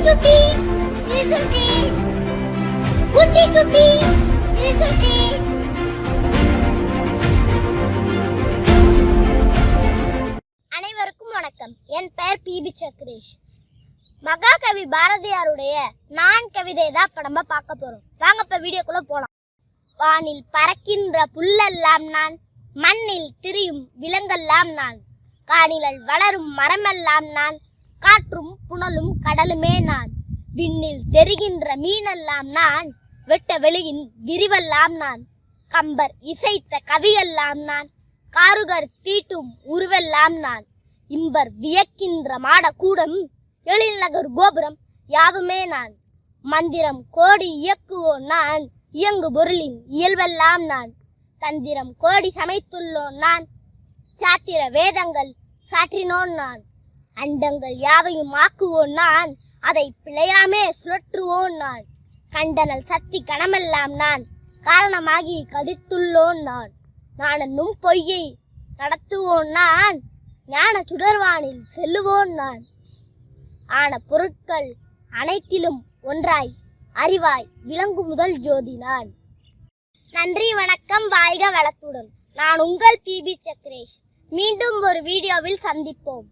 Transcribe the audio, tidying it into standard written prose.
சுட்டி சுட்டி குட்டி சுட்டி சுட்டி. அனைவருக்கும் வணக்கம். என் பெயர் பிபி சக்ரேஷ். மகாகவி பாரதியாருடைய நான் கவிதை தான் இப்ப நம்ம பார்க்க போறோம். வாங்க இப்ப வீடியோக்குள்ள போலாம். வானில் பறக்கின்ற புல்லெல்லாம் நான், மண்ணில் திரியும் விலங்கெல்லாம் நான், காணில் வளரும் மரமெல்லாம் நான், காற்றும் புனலும் கடலுமே நான், விண்ணில் தெரிகின்ற மீனெல்லாம் நான், வெட்ட வெளியின் விரிவெல்லாம் நான், கம்பர் இசைத்த கவியெல்லாம் நான், காருகர் தீட்டும் உருவெல்லாம் நான், இம்பர் வியக்கின்ற மாடக்கூடம் எழில்நகர் கோபுரம் யாவுமே நான், மந்திரம் கோடி இயக்குவோன் நான், இயங்கு பொருளின் இயல்பெல்லாம் நான், தந்திரம் கோடி சமைத்துள்ளோன் நான், சாத்திர வேதங்கள் சாற்றினோன் நான், அண்டங்கள் யாவையும் ஆக்குவோன் நான், அதை பிழையாமே சுழற்றுவோன் நான், கண்டனல் சக்தி கணமெல்லாம் நான், காரணமாகி கதித்துள்ளோன் நான், நானும் பொய்யை நடத்துவோன் நான், ஞான சுடர்வானில் செல்லுவோன் நான், ஆன பொருட்கள் அனைத்திலும் ஒன்றாய் அறிவாய் விளங்கு முதல் ஜோதி நான். நன்றி, வணக்கம், வாழ்க வளத்துடன். நான் உங்கள் பிபி சக்ரேஷ். மீண்டும் ஒரு வீடியோவில் சந்திப்போம்.